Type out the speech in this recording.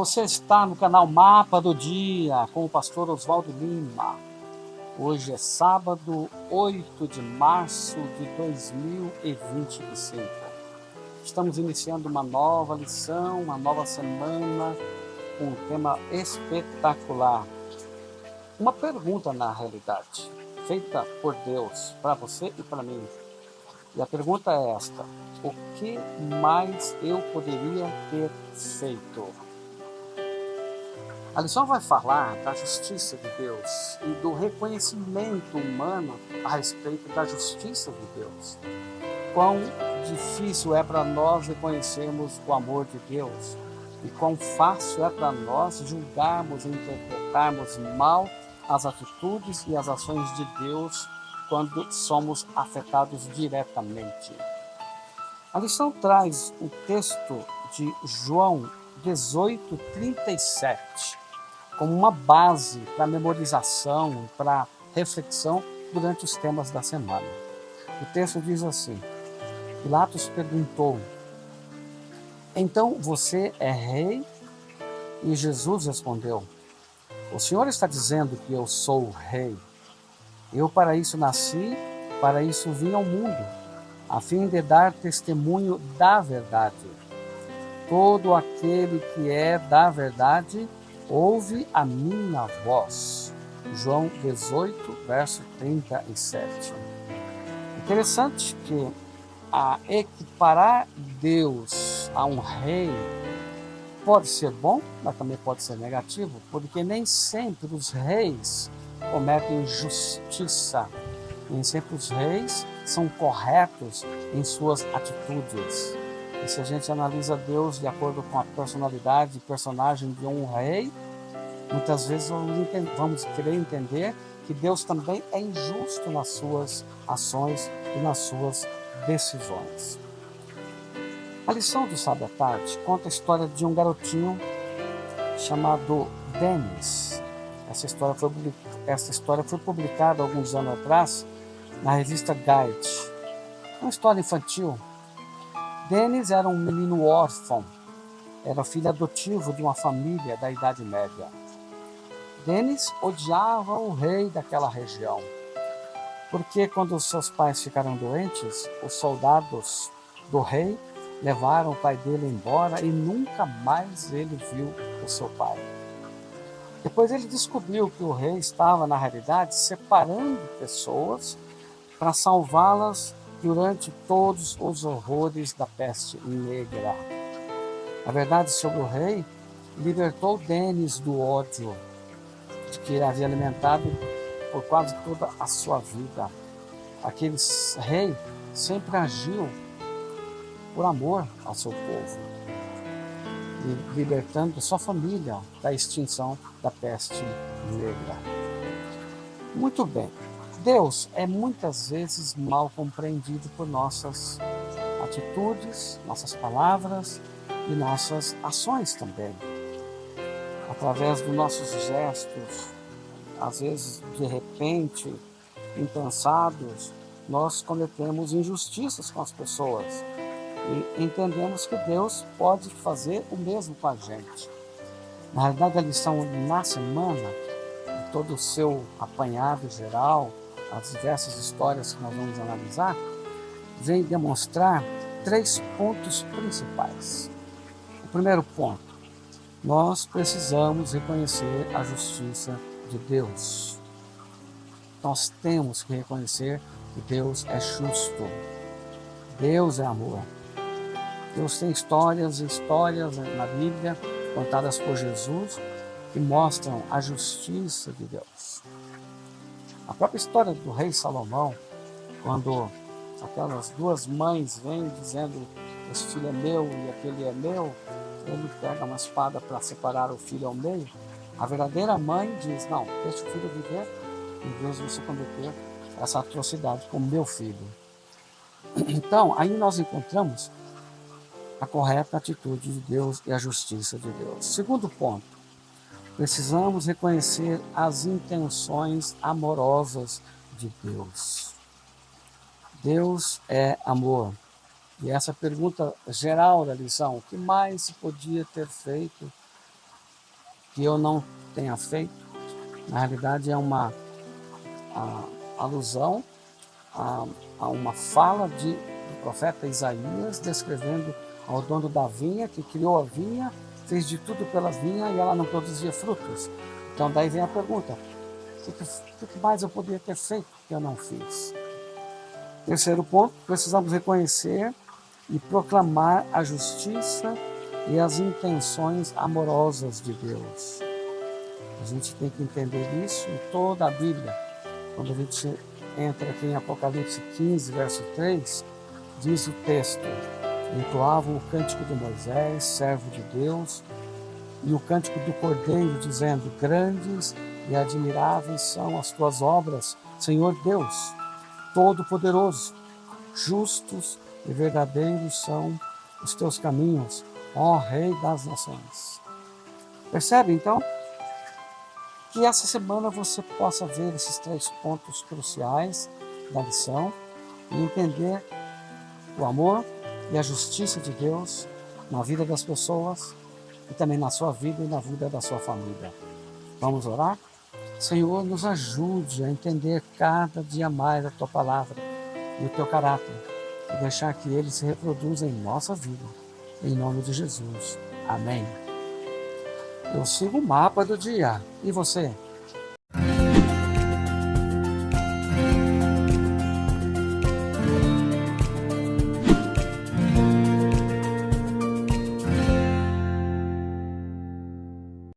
Você está no canal Mapa do Dia com o pastor Oswaldo Lima. Hoje é sábado, 8 de março de 2025. Estamos iniciando uma nova lição, uma nova semana com um tema espetacular. Uma pergunta, na realidade, feita por Deus para você e para mim. E a pergunta é esta: o que mais eu poderia ter feito? A lição vai falar da justiça de Deus e do reconhecimento humano a respeito da justiça de Deus. Quão difícil é para nós reconhecermos o amor de Deus e quão fácil é para nós julgarmos e interpretarmos mal as atitudes e as ações de Deus quando somos afetados diretamente. A lição traz o texto de João 18:37 como uma base para memorização, para reflexão durante os temas da semana. O texto diz assim: Pilatos perguntou: então você é rei? E Jesus respondeu: o Senhor está dizendo que eu sou o rei. Eu para isso nasci, para isso vim ao mundo, a fim de dar testemunho da verdade. Todo aquele que é da verdade ouve a minha voz. João 18, verso 37. Interessante que a equiparar Deus a um rei pode ser bom, mas também pode ser negativo, porque nem sempre os reis cometem justiça, nem sempre os reis são corretos em suas atitudes. E se a gente analisa Deus de acordo com a personalidade e personagem de um rei, muitas vezes vamos querer entender que Deus também é injusto nas suas ações e nas suas decisões. A lição do sábado à tarde conta a história de um garotinho chamado Dennis. Essa história foi publicada alguns anos atrás na revista Guide. Uma história infantil. Dennis era um menino órfão. Era filho adotivo de uma família da Idade Média. Dennis odiava o rei daquela região, porque quando seus pais ficaram doentes, os soldados do rei levaram o pai dele embora e nunca mais ele viu o seu pai. Depois ele descobriu que o rei estava, na realidade, separando pessoas para salvá-las durante todos os horrores da peste negra. A verdade sobre o rei libertou Dennis do ódio de que ele havia alimentado por quase toda a sua vida. Aquele rei sempre agiu por amor ao seu povo, libertando sua família da extinção da peste negra. Muito bem, Deus é muitas vezes mal compreendido por nossas atitudes, nossas palavras e nossas ações também. Através dos nossos gestos, às vezes de repente, impensados, nós cometemos injustiças com as pessoas e entendemos que Deus pode fazer o mesmo com a gente. Na realidade, a lição na semana, todo o seu apanhado geral, as diversas histórias que nós vamos analisar, vem demonstrar 3 pontos principais. O primeiro ponto: nós precisamos reconhecer a justiça de Deus. Nós temos que reconhecer que Deus é justo. Deus é amor. Deus tem histórias e histórias na Bíblia contadas por Jesus que mostram a justiça de Deus. A própria história do rei Salomão, quando aquelas duas mães vêm dizendo: esse filho é meu e aquele é meu, ele pega uma espada para separar o filho ao meio. A verdadeira mãe diz: não, deixa o filho viver, em vez de você cometer essa atrocidade com o meu filho. Então, aí nós encontramos a correta atitude de Deus e a justiça de Deus. Segundo ponto: precisamos reconhecer as intenções amorosas de Deus. Deus é amor. E essa pergunta geral da lição: o que mais se podia ter feito que eu não tenha feito. Na realidade, é uma alusão a uma fala do profeta Isaías, descrevendo ao dono da vinha, que criou a vinha, fez de tudo pela vinha e ela não produzia frutos. Então daí vem a pergunta, o que mais eu poderia ter feito que eu não fiz? Terceiro ponto, precisamos reconhecer e proclamar a justiça e as intenções amorosas de Deus. A gente tem que entender isso em toda a Bíblia. Quando a gente entra aqui em Apocalipse 15, verso 3, diz o texto: entoavam o cântico de Moisés, servo de Deus, e o cântico do Cordeiro, dizendo: grandes e admiráveis são as tuas obras, Senhor Deus, Todo-Poderoso. Justos e verdadeiros são os teus caminhos, ó Rei das nações. Percebe, então, que essa semana você possa ver esses 3 pontos cruciais da lição e entender o amor e a justiça de Deus na vida das pessoas e também na sua vida e na vida da sua família. Vamos orar? Senhor, nos ajude a entender cada dia mais a Tua Palavra e o Teu caráter e deixar que ele se reproduza em nossa vida. Em nome de Jesus. Amém. Eu sigo o mapa do dia. E você?